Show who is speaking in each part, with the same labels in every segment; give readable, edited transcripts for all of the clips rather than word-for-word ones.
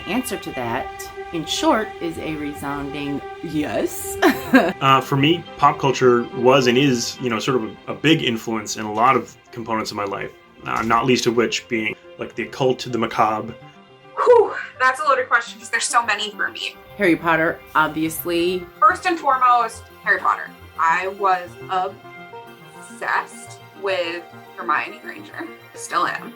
Speaker 1: answer to that, in short, is a resounding yes.
Speaker 2: For me, pop culture was and is, sort of a big influence in a lot of components of my life. Not least of which being like the occult, the macabre.
Speaker 3: Whew, that's a loaded question because there's so many for me.
Speaker 1: Harry Potter, obviously.
Speaker 3: First and foremost, Harry Potter. I was obsessed with Hermione Granger. Still am.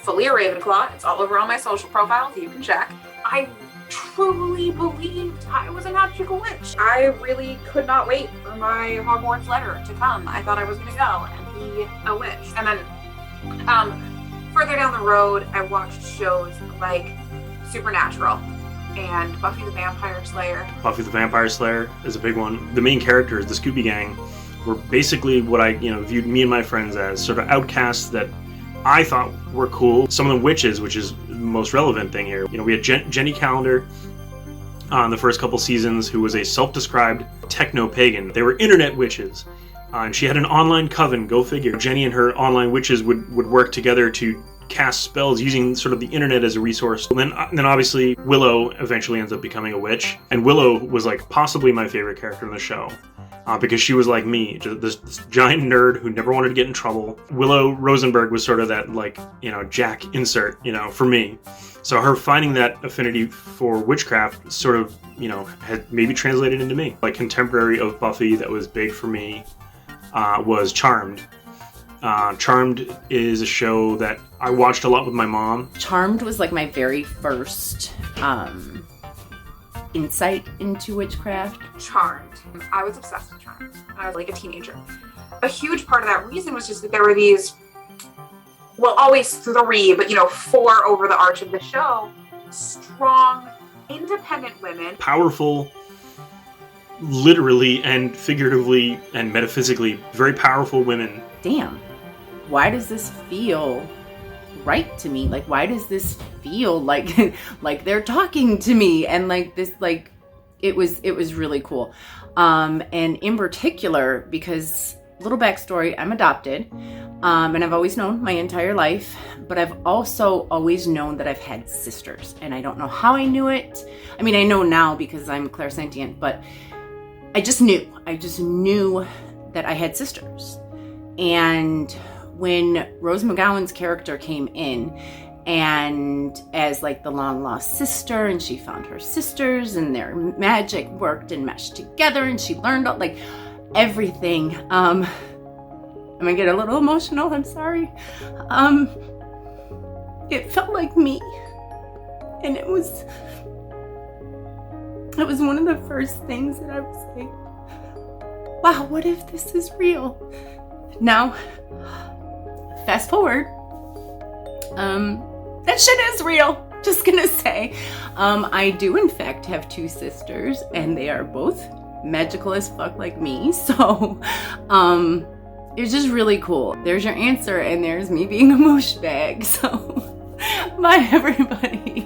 Speaker 3: Fully a Ravenclaw. It's all over all my social profiles. You can check. I truly believed I was a magical witch. I really could not wait for my Hogwarts letter to come. I thought I was going to go and be a witch. And then further down the road, I watched shows like Supernatural and Buffy the Vampire Slayer.
Speaker 2: Buffy the Vampire Slayer is a big one. The main characters, the Scooby Gang, were basically what I viewed me and my friends as sort of outcasts that I thought were cool. Some of them witches, which is the most relevant thing here. We had Jenny Calendar on the first couple seasons, who was a self-described techno-pagan. They were internet witches. And she had an online coven, go figure. Jenny and her online witches would work together to cast spells using sort of the internet as a resource. And then obviously Willow eventually ends up becoming a witch. And Willow was like possibly my favorite character in the show. Because she was like me, this giant nerd who never wanted to get in trouble. Willow Rosenberg was sort of that Jack insert, for me. So her finding that affinity for witchcraft sort of, had maybe translated into me. Like contemporary of Buffy that was big for me was Charmed. Charmed is a show that I watched a lot with my mom.
Speaker 1: Charmed was like my very first insight into witchcraft.
Speaker 3: Charmed. I was obsessed with Charmed when I was like a teenager. A huge part of that reason was just that there were these, well, always 3, but 4 over the arch of the show, strong, independent women.
Speaker 2: Powerful, literally and figuratively and metaphysically, very powerful women.
Speaker 1: Damn, why does this feel right to me? Like, why does this feel like like they're talking to me? And like this, like it was really cool. And in particular, because little backstory, I'm adopted, and I've always known my entire life, but I've also always known that I've had sisters, and I don't know how I knew it. I mean, I know now because I'm clairsentient, but I just knew that I had sisters. And when Rose McGowan's character came in, and as like the long lost sister, and she found her sisters and their magic worked and meshed together, and she learned like everything. I'm gonna get a little emotional, I'm sorry. It felt like me, and it was one of the first things that I was like, wow, what if this is real? Now, fast forward, that shit is real. Just gonna say, I do in fact have 2 sisters, and they are both magical as fuck like me. So, it's just really cool. There's your answer, and there's me being a moosh bag. So, bye everybody.